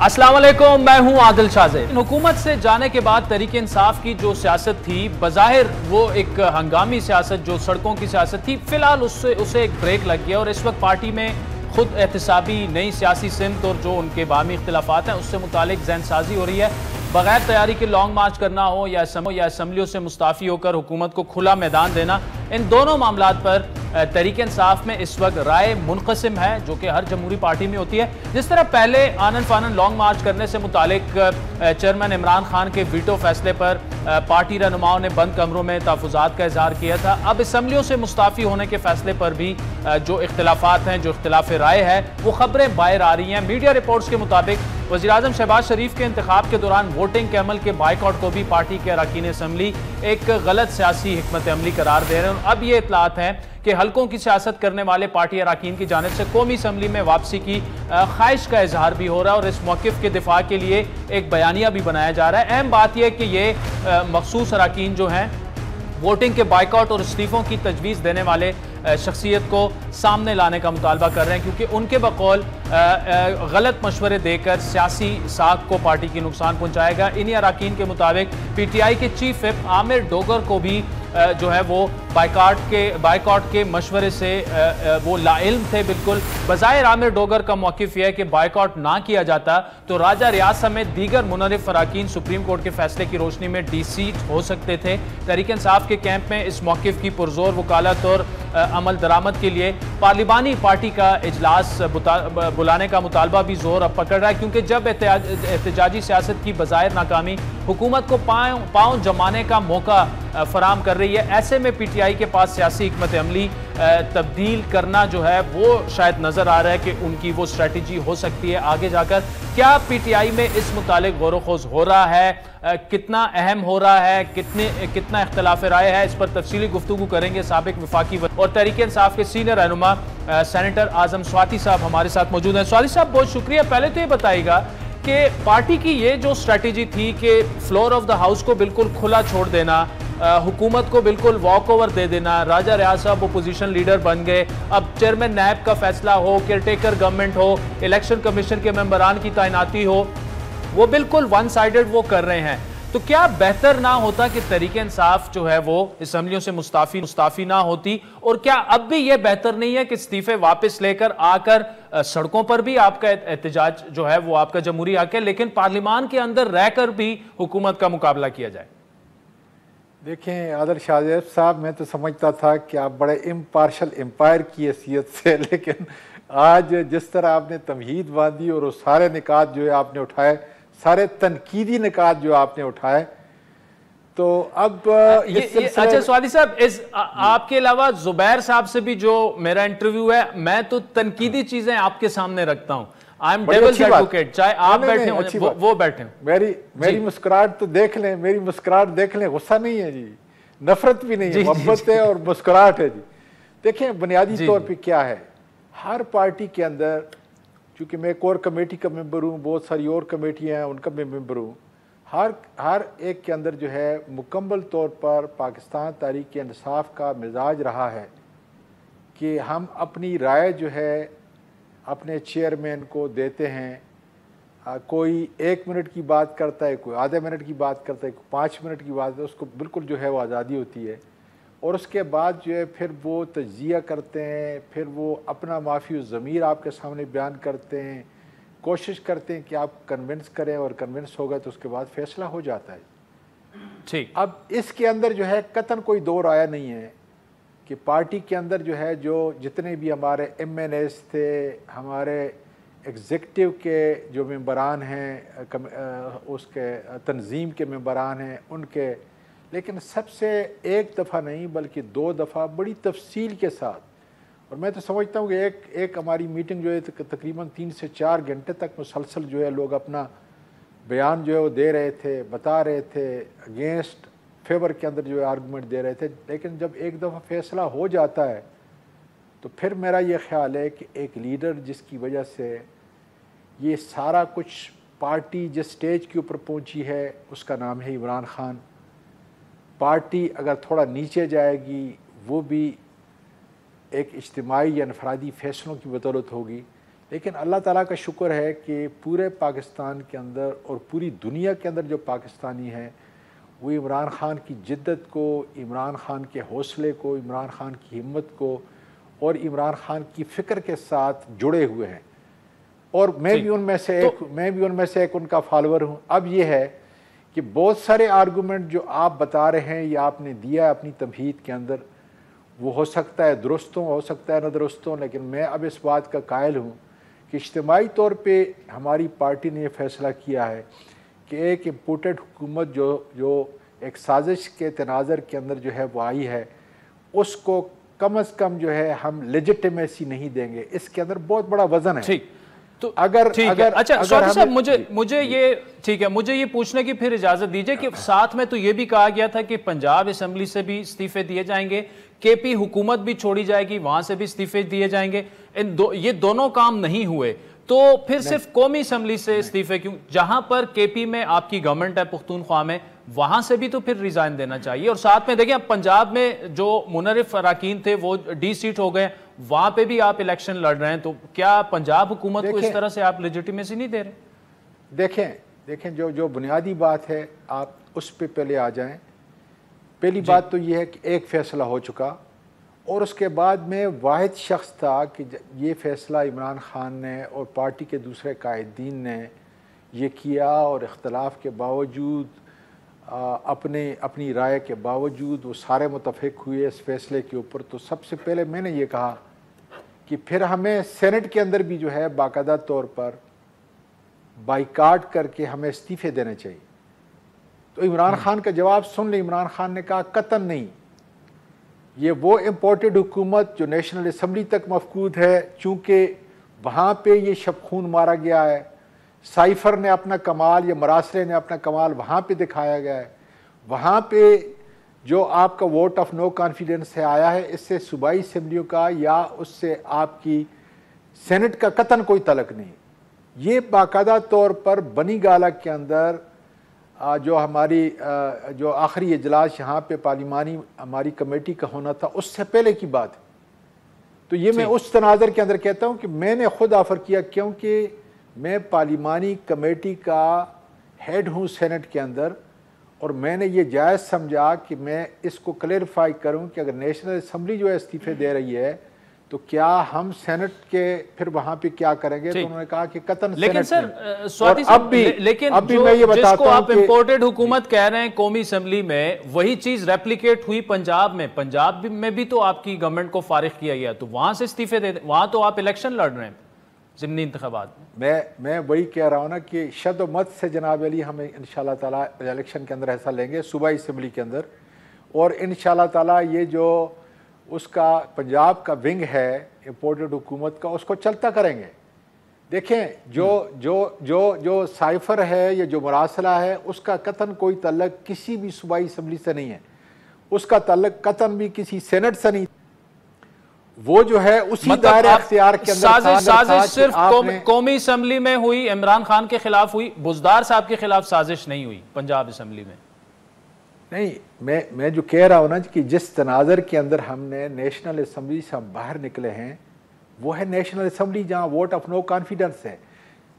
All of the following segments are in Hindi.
अस्सलाम वालेकुम, मैं हूं आदिल शाहज़े। हुकूमत से जाने के बाद तहरीक इंसाफ की जो सियासत थी, बज़ाहिर वो एक हंगामी सियासत, जो सड़कों की सियासत थी, फिलहाल उसे एक ब्रेक लग गया और इस वक्त पार्टी में खुद एहतसाबी नई सियासी सिमत और जो उनके बामी इख्तिलाफात हैं उससे मुतालिक जहनसाजी हो रही है। बगैर तैयारी के लॉन्ग मार्च करना हो या असम्बलियों से मुस्ताफ़ी होकर हुकूमत को खुला मैदान देना, इन दोनों मामलात पर तहरीक इंसाफ में इस वक्त राय मुनक़सिम है, जो कि हर जमहूरी पार्टी में होती है। जिस तरह पहले आनन फानन लॉन्ग मार्च करने से मुतालिक चेयरमैन इमरान खान के वीटो फैसले पर पार्टी रहनुमाओं ने बंद कमरों में तहफ़्फ़ुज़ात का इज़हार किया था, अब असम्बलियों से मुस्ताफ़ी होने के फैसले पर भी जो इख्तिलाफात हैं, जो इख्तिलाफ राय है, वो खबरें बाहर आ रही हैं। मीडिया रिपोर्ट्स के मुताबिक वज़ीर-ए-आज़म शहबाज शरीफ के इंतखाब के दौरान वोटिंग के अमल के बाइकआउट को भी पार्टी के अरकान असम्बली एक गलत सियासी हिकमत अमली करार दे रहे हैं। अब ये इतलात हैं कि हल्कों की सियासत करने वाले पार्टी अरकान की जानिब से कौमी असम्बली में वापसी की ख्वाहिश का इजहार भी हो रहा है और इस मौक़िफ़ के दिफा के लिए एक बयानिया भी बनाया जा रहा है। अहम बात यह कि ये मखसूस अरकान जो हैं वोटिंग के बाइकआउट और इस्तीफ़ों की तजवीज़ देने वाले शख्सियत को सामने लाने का मुतालबा कर रहे हैं, क्योंकि उनके बकौल गलत मशवरे देकर सियासी साख को पार्टी की नुकसान पहुंचाएगा। इन्हीं अरकान के मुताबिक PTI के चीफ विप आमिर डोगर को भी जो है वो बाइकआउट के मशवरे से वो लाइल्म थे। बिल्कुल बज़ाहिर आमिर डोगर का मौक़िफ़ यह है कि बाइकआउट ना किया जाता तो राजा रियाज समेत दीगर मुनर्रिफ अरकान सुप्रीम कोर्ट के फैसले की रोशनी में डीसीट हो सकते थे। तहरीक इंसाफ के कैंप में इस मौक़िफ़ की पुरजोर वकालत और अमल दरामद के लिए पार्लिमानी पार्टी का इजलास बुलाने का मुतालबा भी जोर अब पकड़ रहा है, क्योंकि जब एहतजाजी सियासत की बज़ाहिर नाकामी हुकूमत को पाँव जमाने का मौका फराम कर रही है, ऐसे में PTI के पास सियासी हिकमत अमली तब्दील करना जो है वो शायद नज़र आ रहा है कि उनकी वो स्ट्रेटजी हो सकती है आगे जाकर। क्या PTI में इस मुतालिक गौर खोज हो रहा है, कितना अहम हो रहा है, कितना इख्तिलाफ राय है, इस पर तफसीली गुफ्तगू करेंगे। साबिक वफाकी और तहरीक इंसाफ के सीनियर रहनुमा सेनेटर आजम स्वाति साहब हमारे साथ मौजूद हैं। स्वाति साहब, बहुत शुक्रिया। पहले तो ये बताइएगा कि पार्टी की ये जो स्ट्रेटजी थी कि फ्लोर ऑफ द हाउस को बिल्कुल खुला छोड़ देना, हुकूमत को बिल्कुल वॉक ओवर दे देना, राजा रियाज साहब अपोजिशन लीडर बन गए, अब चेयरमैन नैब का फैसला हो, केयरटेकर गवर्नमेंट हो, इलेक्शन कमीशन के मेंबरान की तैनाती हो, वो बिल्कुल वन साइडेड वो कर रहे हैं। तो क्या बेहतर ना होता कि तहरीक इंसाफ जो है वो असम्बलियों से मुस्ताफी ना होती, और क्या अब भी ये बेहतर नहीं है कि इस्तीफे वापस लेकर आकर सड़कों पर भी आपका एहतजाज जो है वो आपका जमहूरी हक है, लेकिन पार्लियामान के अंदर रहकर भी हुकूमत का मुकाबला किया जाए? देखें आदिल शाहज़े साहब, मैं तो समझता था कि आप बड़े इम्पार्शल एम्पायर की हैसियत से, लेकिन आज जिस तरह आपने तमहीद बांधी और वो सारे निकात जो है आपने उठाए, सारे तनकीदी निकात जो आपने उठाए, तो अब अच्छा स्वाति साहब, आपके अलावा जुबैर साहब से भी जो मेरा इंटरव्यू है, मैं तो तनकीदी चीजें आपके सामने रखता हूँ। आई एम डेविल्स एडवोकेट, चाहे आप बैठे हो वो बैठे हो। मेरी मुस्कुराहट तो देख लें, मेरी मुस्कुराहट देख लें, गुस्सा नहीं है जी, नफरत भी नहीं है, मोहब्बत है और मुस्कुराहट है जी। देखें बुनियादी तौर पे क्या है, हर पार्टी के अंदर, चूँकि मैं कोर कमेटी का मेंबर हूँ, बहुत सारी और कमेटियाँ हैं उनका मैं मेंबर हूँ, हर एक के अंदर जो है मुकम्मल तौर पर पाकिस्तान तहरीक इंसाफ का मिजाज रहा है कि हम अपनी राय जो है अपने चेयरमैन को देते हैं। कोई 1 मिनट की बात करता है, कोई आधे मिनट की बात करता है, कोई 5 मिनट की बात है, उसको बिल्कुल जो है वो आज़ादी होती है। और उसके बाद जो है फिर वो तज्जिया करते हैं, फिर वो अपना माफ़ी ज़मीर आपके सामने बयान करते हैं, कोशिश करते हैं कि आप कन्विंस करें, और कन्विंस हो गए तो उसके बाद फ़ैसला हो जाता है। ठीक, अब इसके अंदर जो है कतन कोई दो राय नहीं है कि पार्टी के अंदर जो है जो जितने भी हमारे MNAs थे, हमारे एग्ज़िक्टिव के जो मेंबरान हैं, उसके तंजीम के मेंबरान हैं उनके, लेकिन सबसे एक दफ़ा नहीं बल्कि 2 दफ़ा बड़ी तफसील के साथ, और मैं तो समझता हूँ कि एक हमारी मीटिंग जो है तकरीबन 3 से 4 घंटे तक मुसलसल जो है लोग अपना बयान जो है वो दे रहे थे, बता रहे थे, अगेंस्ट फेवर के अंदर जो है आर्गूमेंट दे रहे थे। लेकिन जब एक दफ़ा फ़ैसला हो जाता है तो फिर मेरा ये ख्याल है कि एक लीडर जिसकी वजह से ये सारा कुछ पार्टी जिस स्टेज के ऊपर पहुंची है उसका नाम है इमरान खान। पार्टी अगर थोड़ा नीचे जाएगी वो भी एक इज्तिमाई या अनफरादी फ़ैसलों की बदौलत होगी, लेकिन अल्लाह ताला का शुक्र है कि पूरे पाकिस्तान के अंदर और पूरी दुनिया के अंदर जो पाकिस्तानी हैं वो इमरान ख़ान की जिद्दत को, इमरान ख़ान के हौसले को, इमरान ख़ान की हिम्मत को और इमरान ख़ान की फ़िक्र के साथ जुड़े हुए हैं। और मैं भी उनमें से एक उनका फॉलोअर हूँ। अब ये है कि बहुत सारे आर्गूमेंट जो आप बता रहे हैं या आपने दिया अपनी तमहीद के अंदर, वो हो सकता है दुरुस्त हो सकता है न दुरुस्त हो, लेकिन मैं अब इस बात का कायल हूँ कि इज्तिमाई तौर पे हमारी पार्टी ने यह फैसला किया है कि एक इम्पोर्टेड हुकूमत जो एक साजिश के तनाज़र के अंदर जो है वो आई है, उसको कम से कम जो है हम लेजिटिमेसी नहीं देंगे। इसके अंदर बहुत बड़ा वजन है। ठीक, तो अगर अच्छा स्वाति साहब, मुझे ये ठीक है, मुझे ये पूछने की फिर इजाजत दीजिए कि साथ में तो ये भी कहा गया था कि पंजाब असेंबली से भी इस्तीफे दिए जाएंगे, केपी हुकूमत भी छोड़ी जाएगी, वहां से भी इस्तीफे दिए जाएंगे। ये दोनों काम नहीं हुए तो फिर सिर्फ कौमी असेंबली से इस्तीफे क्यों? जहां पर केपी में आपकी गवर्नमेंट है, पुख्तूनख्वा में, वहां से भी तो फिर रिजाइन देना चाहिए। और साथ में देखिए, पंजाब में जो मुनरिफ अराकीन थे वो डी सीट हो गए, वहां पे भी आप इलेक्शन लड़ रहे हैं, तो क्या पंजाब हुकूमत को इस तरह से आप लेजिटिमेसी नहीं दे रहे? देखें जो बुनियादी बात है आप उस पर पहले आ जाएं। पहली बात तो यह है कि एक फैसला हो चुका और उसके बाद में वाहिद शख्स था कि ये फैसला इमरान ख़ान ने और पार्टी के दूसरे कायदीन ने ये किया और इख्तलाफ के बावजूद अपनी राय के बावजूद वो सारे मुतफ़िक हुए इस फैसले के ऊपर। तो सबसे पहले मैंने ये कहा कि फिर हमें सेनेट के अंदर भी जो है बाकायदा तौर पर बाइकाट करके हमें इस्तीफ़े देने चाहिए। तो इमरान ख़ान का जवाब सुन ले। इमरान ख़ान ने कहा कतन नहीं, ये वो इम्पोर्टेड हुकूमत जो नेशनल असम्बली तक मफकूद है, चूँकि वहाँ पे ये शबखून मारा गया है, साइफर ने अपना कमाल या मरासले ने अपना कमाल वहाँ पे दिखाया गया है, वहाँ पे जो आपका वोट ऑफ नो कॉन्फिडेंस से आया है, इससे सूबाई असम्बलियों का या उससे आपकी सेनेट का कतन कोई तलक नहीं। ये बाकायदा तौर पर बनी गाला के अंदर जो हमारी जो आखिरी इजलास यहाँ पे पार्लिमानी हमारी कमेटी का होना था उससे पहले की बात है। तो ये मैं उस तनाज़र के अंदर कहता हूँ कि मैंने खुद ऑफ़र किया, क्योंकि मैं पार्लिमानी कमेटी का हेड हूँ सेनेट के अंदर, और मैंने ये जायज़ समझा कि मैं इसको क्लेरिफाई करूँ कि अगर नेशनल असम्बली जो है इस्तीफ़े दे रही है तो क्या हम सेनेट के फिर वहां पे क्या करेंगे। तो उन्होंने कहा कि कतन लेकिन सर स्वाति साहब, लेकिन अब भी मैं ये जिसको आप इंपोर्टेड हुकूमत कह रहे हैं कौमी असेंबली में, वही चीज रेप्लिकेट हुई पंजाब में। पंजाब में भी तो आपकी गवर्नमेंट को फारिग किया गया, तो वहां से इस्तीफे दे, वहां तो आप इलेक्शन लड़ रहे हैं ज़िमनी इंतखाबात में। मैं वही कह रहा हूँ ना कि शद मत से जनाब अली हम इंशाल्लाह ताला इलेक्शन के अंदर हिस्सा लेंगे सूबाई असेंबली के अंदर, और इंशाल्लाह ताला ये जो उसका पंजाब का विंग है इम्पोर्टेड हुकूमत का, उसको चलता करेंगे। देखें जो साइफर है या जो मरासला है उसका कतन कोई तल्लक किसी भी सूबाई असेंबली से नहीं है, उसका तल्लक कतन भी किसी सेनेट से नहीं। वो जो है उसी दायरे इख्तियार के अंदर साजिश सिर्फ कौमी असेंबली में हुई, इमरान खान के खिलाफ हुई, बुज़दार साहब के खिलाफ साजिश नहीं हुई पंजाब असेंबली में। नहीं, मैं जो कह रहा हूँ ना कि जिस तनाज़र के अंदर हमने नेशनल असम्बली से हम बाहर निकले हैं वो है नेशनल असम्बली जहाँ वोट ऑफ नो कॉन्फिडेंस है।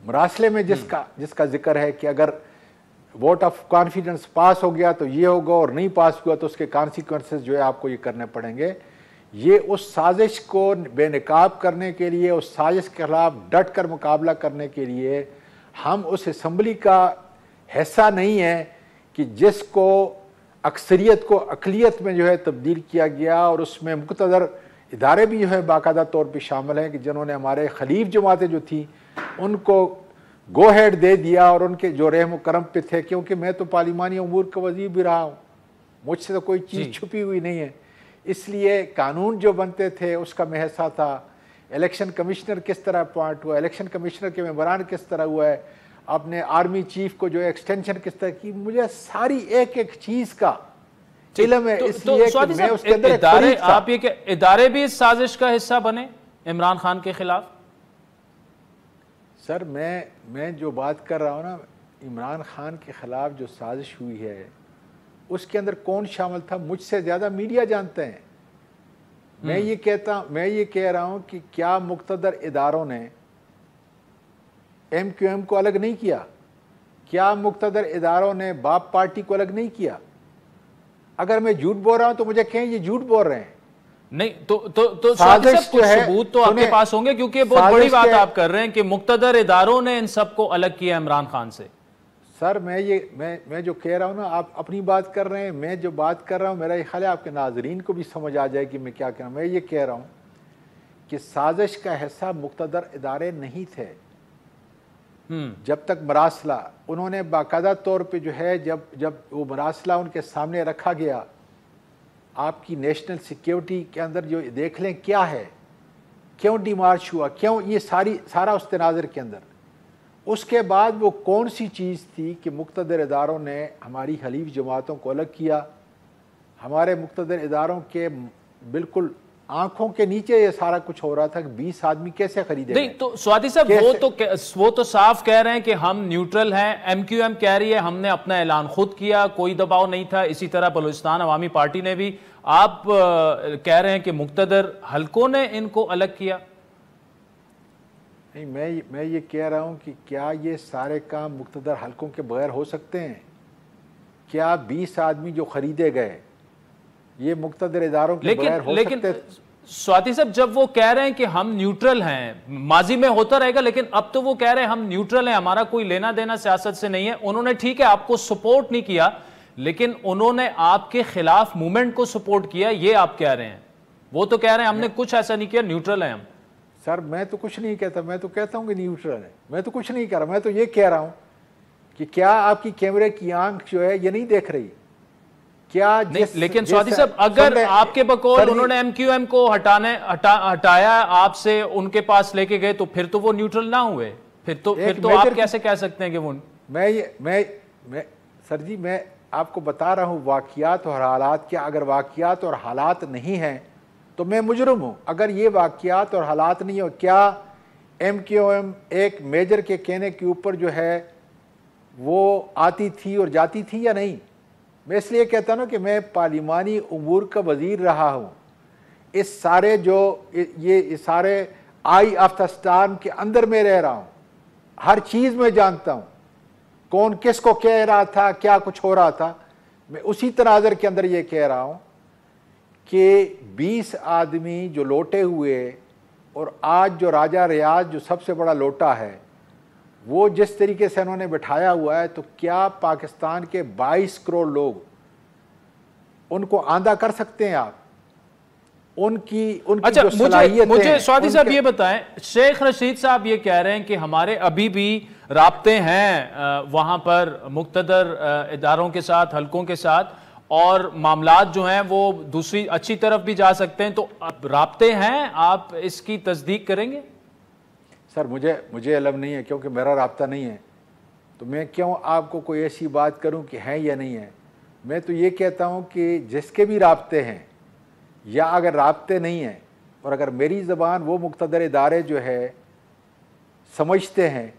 मरासले में जिसका जिक्र है कि अगर वोट ऑफ कॉन्फिडेंस पास हो गया तो ये होगा और नहीं पास हुआ तो उसके कॉन्सिक्वेंसेस जो है आपको ये करने पड़ेंगे। ये उस साजिश को बेनकाब करने के लिए, उस साजिश के खिलाफ डट कर मुकाबला करने के लिए हम उस असम्बली का हिस्सा नहीं है कि जिसको अक्सरियत को अक़लियत में जो है तब्दील किया गया, और उसमें मुक़तदर इदारे भी जो है बाकायदा तौर पे शामिल हैं कि जिन्होंने हमारे खलीफ जमातें जो थी उनको गो हेड दे दिया और उनके जो रहम करम पे थे। क्योंकि मैं तो पार्लिमानी अमूर का वज़ीर भी रहा हूँ, मुझसे तो कोई चीज़ छुपी हुई नहीं है, इसलिए कानून जो बनते थे उसका मैं हिस्सा था। इलेक्शन कमिश्नर किस तरह अपॉइंट हुआ, इलेक्शन कमिश्नर के मेंबरान किस तरह हुआ है, अपने आर्मी चीफ को जो एक्सटेंशन किस तरह की, मुझे सारी एक एक चीज का इल्म है। इसलिए कि मैं उसके अंदर इदारे, आप ये कि इदारे भी इस साजिश का हिस्सा बने इमरान खान के खिलाफ। सर मैं जो बात कर रहा हूँ ना, इमरान खान के खिलाफ जो साजिश हुई है उसके अंदर कौन शामिल था मुझसे ज्यादा मीडिया जानते हैं। मैं ये कह रहा हूँ कि क्या मुक़तदर इदारों ने MQM को अलग नहीं किया? क्या मुक्तदर इदारों ने बाप पार्टी को अलग नहीं किया? अगर मैं झूठ बोल रहा हूं तो मुझे कहें ये झूठ बोल रहे हैं। नहीं तो साजिश कुछ सबूत तो आपके पास होंगे, क्योंकि ये बहुत बड़ी बात आप कर रहे हैं कि मुक्तदर इदारों ने इन सबको अलग किया इमरान खान से। सर मैं जो कह रहा हूं ना, आप अपनी बात कर रहे हैं, मैं जो बात कर रहा हूं मेरा ख्याल है आपके नाजरीन को भी समझ आ जाए कि मैं क्या कह रहा हूं। मैं ये कह रहा हूं कि साजिश का हिस्सा मुक्तदर इदारे नहीं थे। जब तक मरासला उन्होंने बाकायदा तौर पे जो है, जब वो मरासला उनके सामने रखा गया, आपकी नेशनल सिक्योरिटी के अंदर जो देख लें क्या है, क्यों डिमार्च हुआ, क्यों ये सारा उस तनाज़र के अंदर, उसके बाद वो कौन सी चीज़ थी कि मुक्तदर इदारों ने हमारी हलीफ जमातों को अलग किया। हमारे मुक्तदर इदारों के बिल्कुल आंखों के नीचे ये सारा कुछ हो रहा था कि 20 आदमी कैसे खरीदे। नहीं तो स्वाति साहब वो तो साफ कह रहे हैं कि हम न्यूट्रल हैं। MQM कह रही है हमने अपना ऐलान खुद किया, कोई दबाव नहीं था। इसी तरह बलूचिस्तान अवामी पार्टी ने भी। आप कह रहे हैं कि मुक्तदर हलकों ने इनको अलग किया। नहीं, मैं ये कह रहा हूं कि क्या ये सारे काम मुक्तदर हलकों के बगैर हो सकते हैं? क्या 20 आदमी जो खरीदे गए ये मुक्तदर इदारों के बगैर हो सकते? स्वाति साहब, जब वो कह रहे हैं कि हम न्यूट्रल हैं, माजी में होता रहेगा, लेकिन अब तो वो कह रहे हैं हम न्यूट्रल हैं, हमारा कोई लेना देना सियासत से नहीं है। उन्होंने ठीक है आपको सपोर्ट नहीं किया, लेकिन उन्होंने आपके खिलाफ मूवमेंट को सपोर्ट किया, ये आप कह रहे हैं। वो तो कह रहे हैं हमने कुछ ऐसा नहीं किया, न्यूट्रल हैं हम। सर मैं तो कुछ नहीं कहता, मैं तो कहता हूं कि न्यूट्रल है। मैं तो कुछ नहीं कर रहा, मैं तो ये कह रहा हूं कि क्या आपकी कैमरे की आंख जो है ये नहीं देख रही? क्या लेकिन स्वाति साहब, अगर आपके बकौल उन्होंने MQM को हटाया आपसे, उनके पास लेके गए, तो फिर तो वो न्यूट्रल ना हुए। फिर तो आप कैसे कह सकते हैं कि वो मैं सर जी मैं आपको बता रहा हूं वाकियात और हालात। क्या अगर वाकियात और हालात नहीं हैं तो मैं मुजरिम हूं? अगर ये वाकियात और हालात नहीं हो, क्या MQM एक मेजर के कहने के ऊपर जो है वो आती थी और जाती थी या नहीं? मैं इसलिए कहता हूं कि मैं पार्लिमानी उमूर का वजीर रहा हूं। इस सारे ये सारे आई ऑफ द स्टार्म के अंदर में रह रहा हूं, हर चीज़ में जानता हूं, कौन किसको कह रहा था, क्या कुछ हो रहा था। मैं उसी तनाज़र के अंदर ये कह रहा हूं कि 20 आदमी जो लोटे हुए, और आज जो राजा रियाज जो सबसे बड़ा लोटा है, वो जिस तरीके से उन्होंने बिठाया हुआ है, तो क्या पाकिस्तान के 22 करोड़ लोग उनको आंधा कर सकते हैं आप? उनकी अच्छा, मुझे स्वाति साहब ये बताएं, शेख रशीद साहब ये कह रहे हैं कि हमारे अभी भी राब्ते हैं वहां पर मुक्तदर इदारों के साथ, हलकों के साथ, और मामलात जो हैं वो दूसरी अच्छी तरफ भी जा सकते हैं। तो अब राब्ते हैं, आप इसकी तस्दीक करेंगे? सर मुझे इल्म नहीं है, क्योंकि मेरा राब्ता नहीं है, तो मैं क्यों आपको कोई ऐसी बात करूं कि है या नहीं है। मैं तो ये कहता हूं कि जिसके भी राब्ते हैं, या अगर राब्ते नहीं हैं, और अगर मेरी ज़बान वो मुक्तदर इदारे जो है समझते हैं,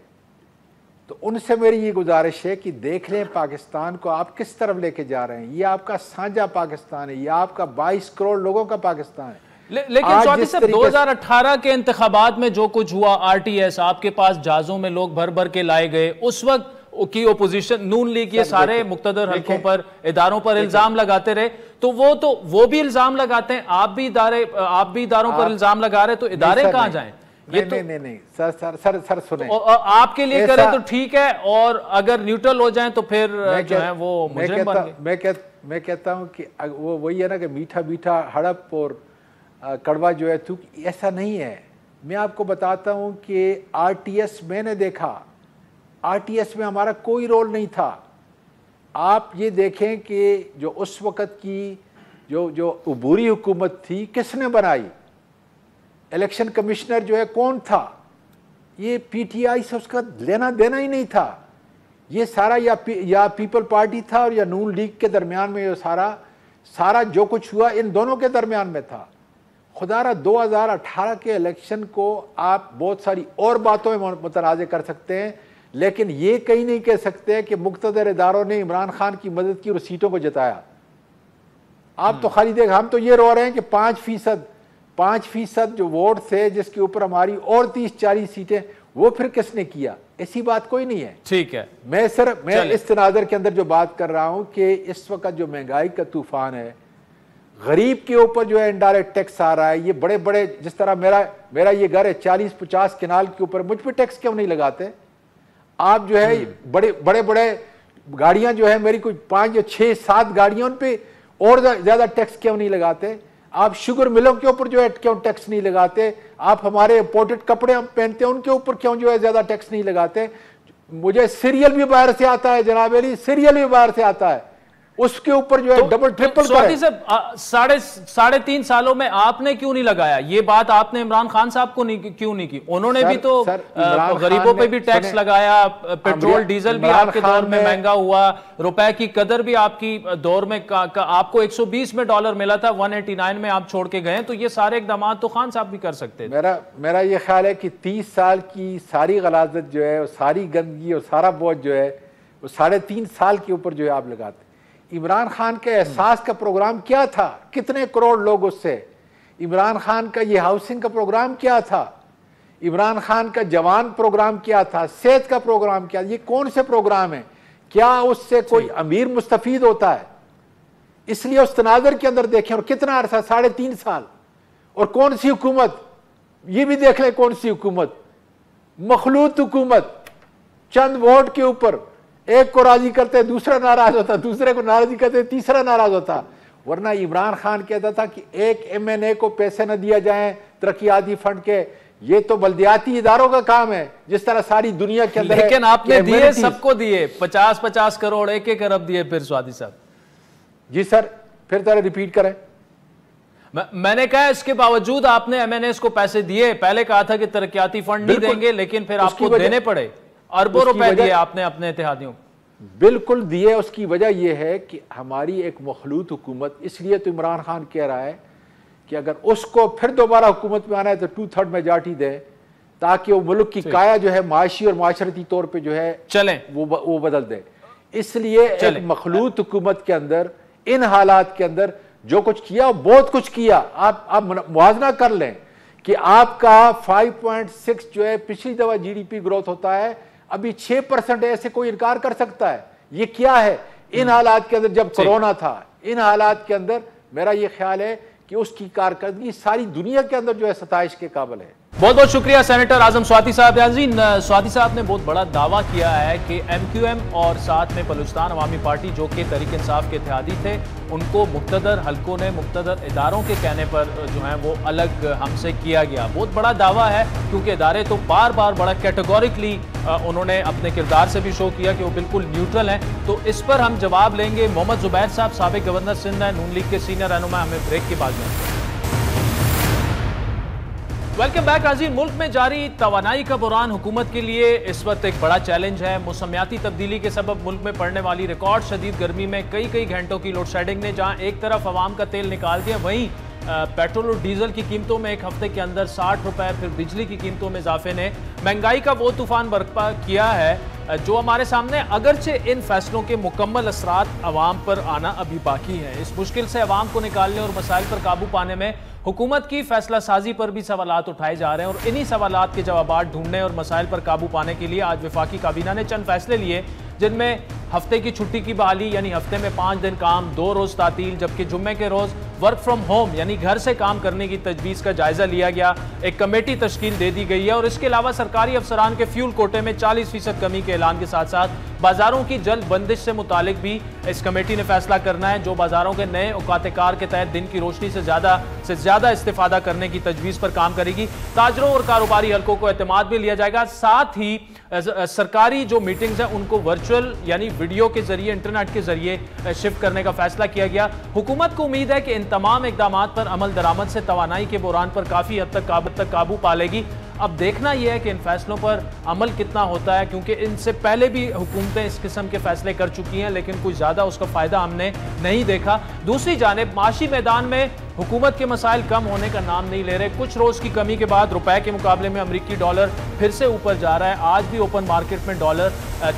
तो उनसे मेरी ये गुजारिश है कि देख लें पाकिस्तान को आप किस तरफ लेके जा रहे हैं। ये आपका साझा पाकिस्तान है, ये आपका 22 करोड़ लोगों का पाकिस्तान है। लेकिन स्वाति साहब, 2018 के इंतखाबात में जो कुछ हुआ, RTS आपके पास जहाजों में लोग भर भर के लाए गए, उस वक्त की ओपोजिशन नून लीग ये सारे मुक्तदर हलकों पर, इदारों पर इल्जाम लगाते रहे। तो वो भी इल्जाम लगाते हैं, आप भी इदारों पर इल्जाम लगा रहे, तो इदारे कहां जाएं? ये नहीं सर सुने, आपके लिए करें तो ठीक है, और अगर न्यूट्रल हो जाएं तो फिर जो है वो मुजरिम बन गए। मैं कहता हूं कि वो वही है ना कि मीठा मीठा हड़प और कड़वा जो है थूक, ऐसा नहीं है। मैं आपको बताता हूं कि RTS मैंने देखा, RTS में हमारा कोई रोल नहीं था। आप ये देखें कि जो उस वक़्त की जो अबूरी हुकूमत थी, किसने बनाई? इलेक्शन कमिश्नर जो है कौन था? ये PTI से उसका लेना देना ही नहीं था। ये सारा या पीपल पार्टी था और या नून लीग के दरमियान में ये सारा जो कुछ हुआ इन दोनों के दरमियान में था। खुदारा 2018 के इलेक्शन को आप बहुत सारी और बातों में मुतनाज़ कर सकते हैं, लेकिन ये कहीं नहीं कह सकते कि मुक्तदर इदारों ने इमरान खान की मदद की और सीटों को जिताया। आप तो खाली देख, हम तो ये रो रहे हैं कि 5% जो वोट थे, जिसके ऊपर हमारी और 30-40 सीटें, वो फिर किसने किया? ऐसी बात कोई नहीं है। ठीक है, मैं इस तनाज़र के अंदर जो बात कर रहा हूं कि इस वक्त जो महंगाई का तूफान है, गरीब के ऊपर जो है इनडायरेक्ट टैक्स आ रहा है। ये बड़े बड़े, जिस तरह मेरा ये घर है 40-50 कनाल के ऊपर, मुझ पर टैक्स क्यों नहीं लगाते आप? जो है बड़े बड़े गाड़ियां जो है मेरी, कोई 5 या 6-7 गाड़ियां, उन पे और ज्यादा टैक्स क्यों नहीं लगाते आप? शुगर मिलों के ऊपर जो है क्यों टैक्स नहीं लगाते आप? हमारे इंपोर्टेड कपड़े हम पहनते हैं उनके ऊपर क्यों जो है ज्यादा टैक्स नहीं लगाते? मुझे सीरियल भी बाहर से आता है जनाब अली, सीरियल भी बाहर से आता है, उसके ऊपर जो है डबल ट्रिपल। स्वाति साहब, 3.5 सालों में आपने क्यों नहीं लगाया? ये बात आपने इमरान खान साहब को क्यों नहीं की? उन्होंने भी तो गरीबों पे भी टैक्स लगाया, पेट्रोल डीजल भी आपके दौर में महंगा हुआ, रुपए की कदर भी आपकी दौर में आपको 120 में डॉलर मिला था, 189 में आप छोड़ के गए। तो ये सारे इकदाम तो खान साहब भी कर सकते थे। मेरा ये ख्याल है कि 30 साल की सारी गलाजत जो है, सारी गंदगी और सारा बोझ जो है वो 3.5 साल के ऊपर जो है आप लगाते। इमरान खान के एहसास का प्रोग्राम क्या था? कितने करोड़ लोग उससे? इमरान खान का ये हाउसिंग का प्रोग्राम क्या था? इमरान खान का जवान प्रोग्राम क्या था? सेहत का प्रोग्राम क्या? ये कौन से प्रोग्राम है? क्या उससे कोई अमीर मुस्तफीद होता है? इसलिए उस तनाजर के अंदर देखें, और कितना अरसा, 3.5 साल, और कौन सी हुकूमत, ये भी देख ले कौन सी हुकूमत, मखलूत हुकूमत, चंद वोट के ऊपर एक को राजी करते दूसरा नाराज होता, दूसरे को नाराजी करते तीसरा नाराज होता। वरना इमरान खान कहता था कि एक MNA को पैसे न दिया जाए तरक्याती फंड के, ये तो बल्दियाती इदारों का काम है, जिस तरह सारी दुनिया के अंदर। लेकिन आपने दिए, सबको दिए, 50-50 करोड़, 1-1 अरब दिए फिर स्वाति साहब। जी सर, फिर तरह रिपीट करें। मैंने कहा इसके बावजूद आपने MNAs को पैसे दिए। पहले कहा था कि तरक्याती फंड नहीं देंगे, लेकिन फिर आपको देने पड़े, अरबों रुपए दिए आपने अपने इत्तेहादियों। बिल्कुल दिए। उसकी वजह यह है कि हमारी एक मखलूत हुकूमत, इसलिए तो इमरान खान कह रहा है कि अगर उसको फिर दोबारा हुकूमत में आना है तो 2/3 मेजॉरिटी दे, ताकि वो मुल्क की काया जो है माशी और माशरती तौर पे जो है चले, वो बदल दे। इसलिए एक मखलूत हुकूमत के अंदर, इन हालात के अंदर जो कुछ किया, बहुत कुछ किया। आप मुआवजा कर लें कि आपका 5.6 जो है पिछली दफा GDP ग्रोथ होता है, अभी 6% है। ऐसे कोई इनकार कर सकता है? ये क्या है इन हालात के अंदर, जब कोरोना था, इन हालात के अंदर मेरा ये ख्याल है कि उसकी कारकर्दगी सारी दुनिया के अंदर जो है सताइश के काबिल है। बहुत बहुत शुक्रिया सेनेटर आजम स्वाति साहब। स्वाति साहब ने बहुत बड़ा दावा किया है कि MQM और साथ में बलूचिस्तान अवामी पार्टी, जो कि तहरीक इंसाफ के इत्तेहादी थे, उनको मुक्तदर हलकों ने, मुक्तदर इदारों के कहने पर जो है वो अलग हमसे किया गया। बहुत बड़ा दावा है, क्योंकि इदारे तो बार बार बड़ा कैटेगोरिकली उन्होंने अपने किरदार से भी शो किया कि वो बिल्कुल न्यूट्रल हैं। तो इस पर हम जवाब लेंगे। मोहम्मद जुबैर साहब साबिक गवर्नर सिंध है, नून लीग के सीनियर रहनुमा, हमें ब्रेक के बाद में। वेलकम बैक नाज़रीन। मुल्क में जारी तवानाई का बुरान हुकूमत के लिए इस वक्त एक बड़ा चैलेंज है। मौसमियाती तब्दीली के सबब मुल्क में पड़ने वाली रिकॉर्ड शदीद गर्मी में कई घंटों की लोड शेडिंग ने जहां एक तरफ आवाम का तेल निकाल दिया, वहीं पेट्रोल और डीजल की कीमतों में एक हफ्ते के अंदर 60 रुपए, फिर बिजली की कीमतों में इजाफे ने महंगाई का वो तूफान बर्पा किया है जो हमारे सामने। अगरचे इन फैसलों के मुकम्मल असरात अवाम पर आना अभी बाकी है। इस मुश्किल से अवाम को निकालने और मसाइल पर काबू पाने में हुकूमत की फैसला साजी पर भी सवालात उठाए जा रहे हैं, और इन्हीं सवालात के जवाबात ढूंढने और मसाइल पर काबू पाने के लिए आज वफाकी काबीना ने चंद फैसले लिए, जिनमें हफ्ते की छुट्टी की बहाली, यानी हफ्ते में 5 दिन काम, 2 रोज तातील, जबकि जुम्मे के रोज वर्क फ्रॉम होम यानी घर से काम करने की तजवीज़ का जायजा लिया गया। एक कमेटी तश्कील दे दी गई है, और इसके अलावा सरकारी अफसरान के फ्यूल कोटे में 40% कमी के ऐलान के साथ साथ बाजारों की जल्द बंदिश से मुतालिक भी इस कमेटी ने फैसला करना है, जो बाजारों के नए औकात-ए-कार के तहत दिन की रोशनी से ज्यादा इस्तेफादा करने की तजवीज़ पर काम करेगी। ताजरों और कारोबारी हल्कों को एतमाद में लिया जाएगा। साथ ही सरकारी जो मीटिंग्स हैं उनको वर्चुअल यानी वीडियो के जरिए, इंटरनेट के जरिए शिफ्ट करने का फैसला किया गया। हुकूमत को उम्मीद है कि इन तमाम इकदाम पर अमल दरामद से तवानाई के बुरान पर काफी हद तक काबू पा लेगी। अब देखना यह है कि इन फैसलों पर अमल कितना होता है, क्योंकि इनसे पहले भी हुकूमतें इस किस्म के फैसले कर चुकी हैं, लेकिन कुछ ज्यादा उसका फायदा हमने नहीं देखा। दूसरी जानिब माशी मैदान में हुकूमत के मसाइल कम होने का नाम नहीं ले रहे। कुछ रोज की कमी के बाद रुपए के मुकाबले में अमरीकी डॉलर फिर से ऊपर जा रहा है। आज भी ओपन मार्केट में डॉलर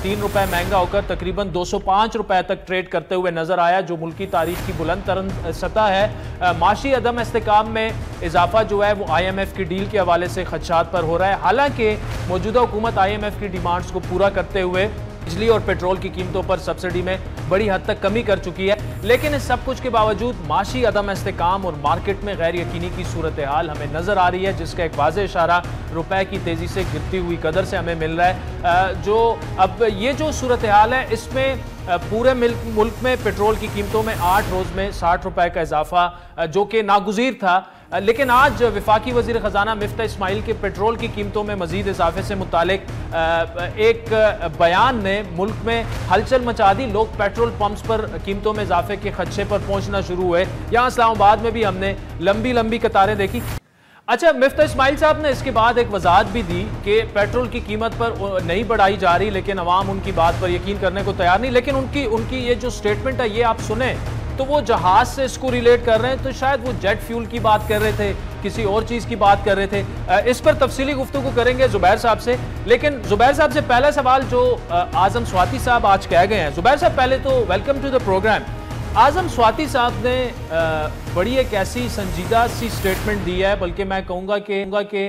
3 रुपए महंगा होकर तकरीबन 205 रुपए तक ट्रेड करते हुए नजर आया, जो मुल्की तारीख की बुलंद तरीन सतह है। माशी अदम इस्तेकाम में इजाफा जो है वो IMF की डील के हवाले से खदशात पर हो रहा है। हालांकि मौजूदा हुकूमत IMF की डिमांड्स को पूरा करते हुए बिजली और पेट्रोल की कीमतों पर सब्सिडी में बड़ी हद तक कमी कर चुकी है, लेकिन इस सब कुछ के बावजूद माशी अदम इस्तेकाम और मार्केट में गैर यकीनी की सूरत हाल हमें नजर आ रही है, जिसका एक वाज़ेह इशारा रुपए की तेजी से गिरती हुई कदर से हमें मिल रहा है। जो अब ये जो सूरत हाल है, इसमें पूरे मुल्क में पेट्रोल की कीमतों में 8 रोज में 60 रुपए का इजाफा जो कि नागुज़ीर था, लेकिन आज वफाकी वज़ीर ख़जाना मिफ्ता इस्माइल के पेट्रोल की कीमतों में मजीद इजाफे से मुतालिक एक बयान ने मुल्क में हलचल मचा दी। लोग पेट्रोल पंप्स पर कीमतों में इजाफे के खदशे पर पहुंचना शुरू हुए। यहाँ इस्लामाबाद में भी हमने लंबी लंबी कतारें देखी। अच्छा, मिफ्ता इस्माइल साहब ने इसके बाद एक वजाहत भी दी कि पेट्रोल की कीमत पर नहीं बढ़ाई जा रही, लेकिन अवाम उनकी बात पर यकीन करने को तैयार नहीं। लेकिन उनकी ये जो स्टेटमेंट है, ये आप सुने तो वो जहाज से इसको रिलेट कर रहे हैं, तो शायद वो जेट फ्यूल की बात कर रहे थे, किसी और चीज की बात कर रहे थे। इस पर तफसीली गुफ्तगू करेंगे जुबैर साहब से, लेकिन जुबैर साहब से पहला सवाल जो आजम स्वाति साहब आज कह गए हैं। जुबैर साहब, पहले तो वेलकम टू द प्रोग्राम। आजम स्वाति साहब ने बड़ी एक ऐसी संजीदा सी स्टेटमेंट दी है, बल्कि मैं कहूँगा कि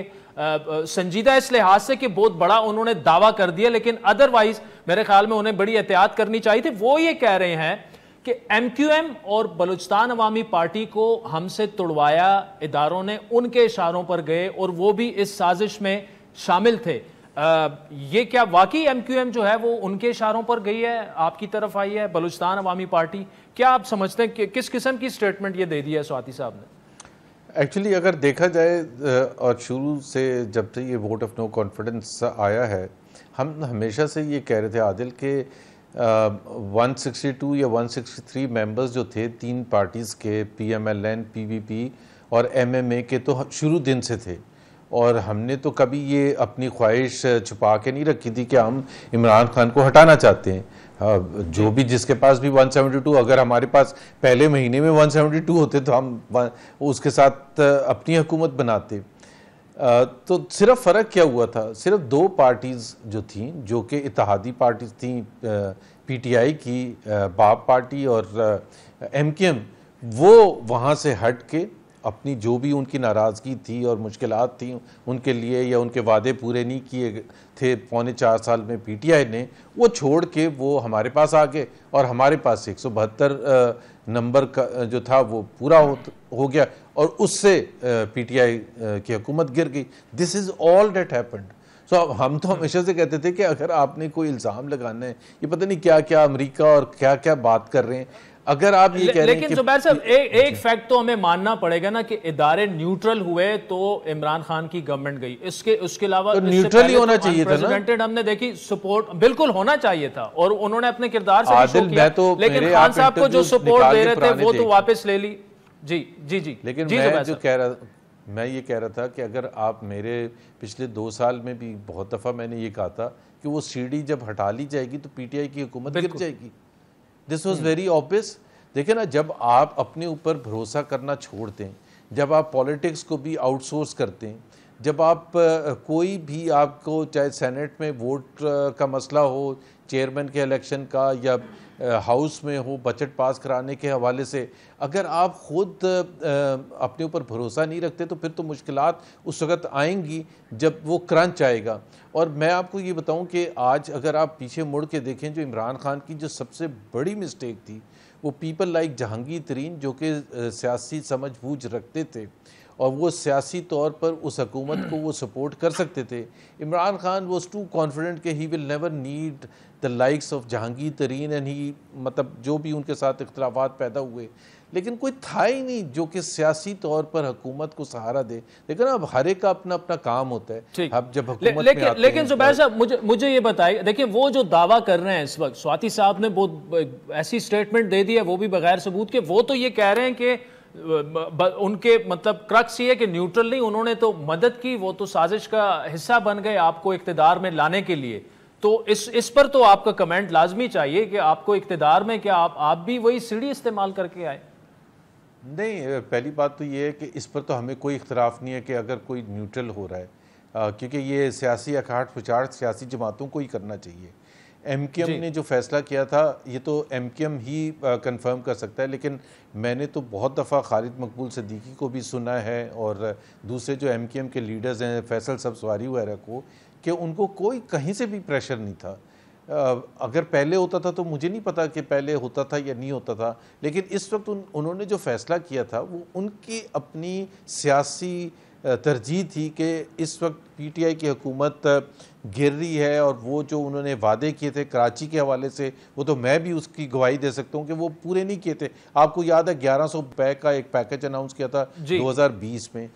संजीदा इस लिहाज से कि बहुत बड़ा उन्होंने दावा कर दिया, लेकिन अदरवाइज मेरे ख्याल में उन्हें बड़ी एहतियात करनी चाहिए थी। वो ये कह रहे हैं कि MQM और बलूचिस्तान अवामी पार्टी को हमसे तुड़वाया इदारों ने, उनके इशारों पर गए और वो भी इस साजिश में शामिल थे। ये क्या वाकई MQM जो है वो उनके इशारों पर गई है, आपकी तरफ आई है बलूचिस्तान अवामी पार्टी? क्या आप समझते हैं कि किस किस्म की स्टेटमेंट ये दे दी है स्वाति साहब ने? एक्चुअली अगर देखा जाए और शुरू से जब से ये वोट ऑफ नो कॉन्फिडेंस आया है, हम हमेशा से ये कह रहे थे आदिल के 162 या 163 मेंबर्स जो थे तीन पार्टीज़ के, PMLN, PVP और MMA के, तो शुरू दिन से थे। और हमने तो कभी ये अपनी ख्वाहिश छुपा के नहीं रखी थी कि हम इमरान खान को हटाना चाहते हैं। जो भी जिसके पास भी 172, अगर हमारे पास पहले महीने में 172 होते तो हम उसके साथ अपनी हुकूमत बनाते। तो सिर्फ फ़र्क क्या हुआ था, सिर्फ दो पार्टीज़ जो थीं, जो कि इत्तेहादी पार्टीज़ थीं, PTI की बाप पार्टी और MQM, वो वहाँ से हट के अपनी जो भी उनकी नाराज़गी थी और मुश्किलात थी उनके लिए, या उनके वादे पूरे नहीं किए थे पौने 4 साल में PTI ने, वो छोड़ के वो हमारे पास आ गए और हमारे पास 172 नंबर का जो था वो पूरा हो गया और उससे PTI की हुकूमत गिर गई। This is all that happened. So हम तो हमेशा से कहते थे कि अगर आपने कोई इल्ज़ाम लगाना है, ये पता नहीं क्या क्या अमेरिका और क्या क्या बात कर रहे हैं, अगर आप ये कह रहे हैं। लेकिन जुबैर साहब, एक फैक्ट तो हमें मानना पड़ेगा ना कि इदारे न्यूट्रल हुए तो इमरान खान की गवर्नमेंट गई। उसके अलावा तो न्यूट्रल ही होना चाहिए था ना। हमने देखी सपोर्ट बिल्कुल होना चाहिए था और उन्होंने अपने किरदार से आदिल, मैं तो लेकिन खान साहब को जो सपोर्ट दे रहे थे वो तो वापस ले ली। जी जी जी। लेकिन मैं ये कह रहा था कि अगर आप मेरे पिछले 2 साल में भी बहुत दफ़ा मैंने ये कहा था कि वो सीढ़ी जब हटा ली जाएगी तो PTI की हुकूमत गिर जाएगी। This was very obvious. देखिए ना, जब आप अपने ऊपर भरोसा करना छोड़ दें, जब आप पॉलिटिक्स को भी आउटसोर्स करते हैं, जब आप कोई भी आपको चाहे सेनेट में वोट का मसला हो, चेयरमैन के इलेक्शन का, या हाउस में हो बजट पास कराने के हवाले से, अगर आप ख़ुद अपने ऊपर भरोसा नहीं रखते तो फिर तो मुश्किलात उस वक़्त आएंगी जब वो क्रंच आएगा। और मैं आपको ये बताऊं कि आज अगर आप पीछे मुड़ के देखें, जो इमरान खान की जो सबसे बड़ी मिस्टेक थी वो पीपल लाइक जहांगीर तरीन, जो कि सियासी समझ बूझ रखते थे और वो सियासी तौर पर उस हुकूमत को वो सपोर्ट कर सकते थे। Imran Khan was too confident कि he will never need the likes of Jahangir Tareen and ही, मतलब जो भी उनके साथ इख्तलाफात पैदा हुए, लेकिन कोई था ही नहीं जो कि सियासी तौर पर हुकूमत को सहारा दे। लेकिन अब हर एक का अपना अपना काम होता है। अब जब हुकूमत में आते लेकिन जुबैर साहब, मुझे ये बताइए, देखिए वो जो दावा कर रहे हैं इस वक्त, स्वाति साहब ने बहुत ऐसी स्टेटमेंट दे दी है, वो भी बगैर सबूत के। वो तो ये कह रहे हैं कि उनके मतलब क्रक्स ये है कि न्यूट्रल नहीं, उन्होंने तो मदद की, वो तो साजिश का हिस्सा बन गए आपको इख्तिदार में लाने के लिए। तो इस पर तो आपका कमेंट लाजमी चाहिए कि आपको इख्तिदार में क्या आप भी वही सीढ़ी इस्तेमाल करके आए? नहीं, पहली बात तो ये है कि इस पर तो हमें कोई इख्तलाफ नहीं है कि अगर कोई न्यूट्रल हो रहा है, क्योंकि ये सियासी अखाट पुचाट सियासी जमातों को ही करना चाहिए। MQM ने जो फैसला किया था ये तो MQM ही कंफर्म कर सकता है, लेकिन मैंने तो बहुत दफ़ा खालिद मकबूल सिद्दीकी को भी सुना है और दूसरे जो MQM के लीडर्स हैं, फैसल सब्सवारी वगैरह को, कि उनको कोई कहीं से भी प्रेशर नहीं था। अगर पहले होता था तो मुझे नहीं पता कि पहले होता था या नहीं होता था, लेकिन इस वक्त उन्होंने जो फैसला किया था वो उनकी अपनी सियासी तरजीह थी कि इस वक्त पीटीआई की हुकूमत गिर रही है, और वो जो उन्होंने वादे किए थे कराची के हवाले से, वो तो मैं भी उसकी गवाही दे सकता हूँ कि वो पूरे नहीं किए थे। आपको याद है 1100 रुपए का एक पैकेज अनाउंस किया था 2020 में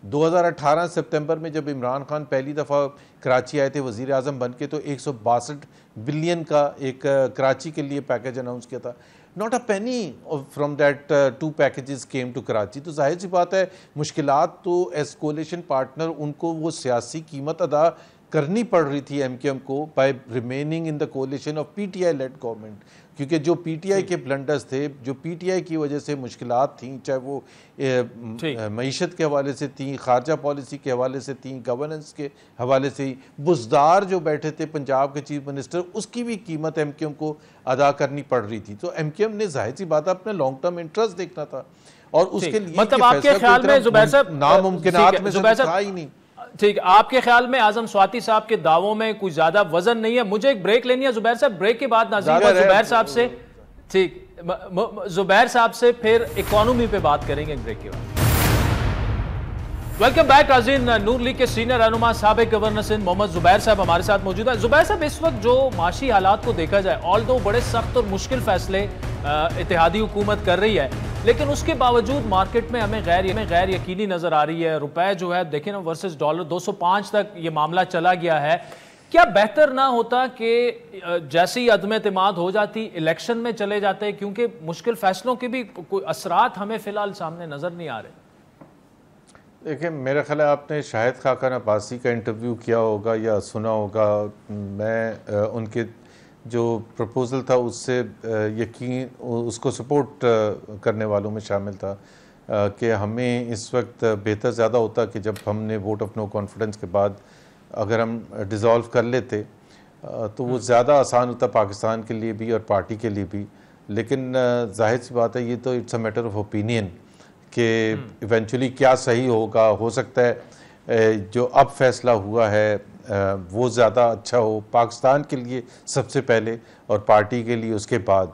2018 सितंबर में जब इमरान खान पहली दफ़ा कराची आए थे वज़ीर आज़म बन के, तो 162 बिलियन का एक कराची के लिए पैकेज अनाउंस किया था। Not a penny from that 2 packages came to Karachi. तो जाहिर सी बात है मुश्किलात तो एज कोलिशन पार्टनर उनको वो सियासी कीमत अदा करनी पड़ रही थी एमक्यूएम को by remaining in the coalition of PTI led government, क्योंकि जो पीटीआई के ब्लंडर्स थे, जो पीटीआई की वजह से मुश्किलात थी, चाहे वो मईशत के हवाले से थी, खारजा पॉलिसी के हवाले से थी, गवर्नेंस के हवाले से, बुज़दार जो बैठे थे पंजाब के चीफ मिनिस्टर, उसकी भी कीमत एमक्यूएम को अदा करनी पड़ रही थी। तो एमक्यूएम ने जाहिर सी बात अपने लॉन्ग टर्म इंटरेस्ट देखना था, और उसके लिए मतलब आपके ख्याल में ज़ुबैर साहब नामुमकिनात में से था ही नहीं। ठीक, आपके ख्याल में आजम स्वाति साहब के दावों में कुछ ज्यादा वजन नहीं है? मुझे एक ब्रेक लेनी है ज़ुबैर साहब, ब्रेक के बाद नाज़रीन ज़ुबैर साहब से, ठीक, ज़ुबैर साहब से फिर इकोनॉमी पे बात करेंगे ब्रेक के बाद। वेलकम बैक नाज़रीन, नून लीग के सीनियर रहनुमा साबिक गवर्नर सिंध मोहम्मद ज़ुबैर साहब हमारे साथ मौजूद है। ज़ुबैर साहब, इस वक्त जो माशी हालात को देखा जाए, ऑल्दो बड़े सख्त और मुश्किल फैसले इत्तेहादी हुकूमत कर रही है, लेकिन उसके बावजूद मार्केट में हमें गैर यकीनी नजर आ रही है। रुपए जो है देखें ना, वर्सेस डॉलर 205 तक ये मामला चला गया है। क्या बेहतर ना होता कि जैसे ही अदम एतमाद हो जाती इलेक्शन में चले जाते, क्योंकि मुश्किल फैसलों के भी कोई असरात हमें फिलहाल सामने नजर नहीं आ रहे? देखिए, मेरा ख्याल है आपने शाहिद खाकन अब्बासी का इंटरव्यू किया होगा या सुना होगा। मैं उनके जो प्रपोज़ल था उससे यकीन उसको सपोर्ट करने वालों में शामिल था कि हमें इस वक्त बेहतर ज़्यादा होता कि जब हमने वोट ऑफ नो कॉन्फिडेंस के बाद अगर हम डिज़ोल्व कर लेते तो वो ज़्यादा आसान होता पाकिस्तान के लिए भी और पार्टी के लिए भी। लेकिन जाहिर सी बात है, ये तो it's a matter of opinion कि इवेंचुअली क्या सही होगा। हो सकता है जो अब फैसला हुआ है वो ज़्यादा अच्छा हो पाकिस्तान के लिए सबसे पहले, और पार्टी के लिए उसके बाद।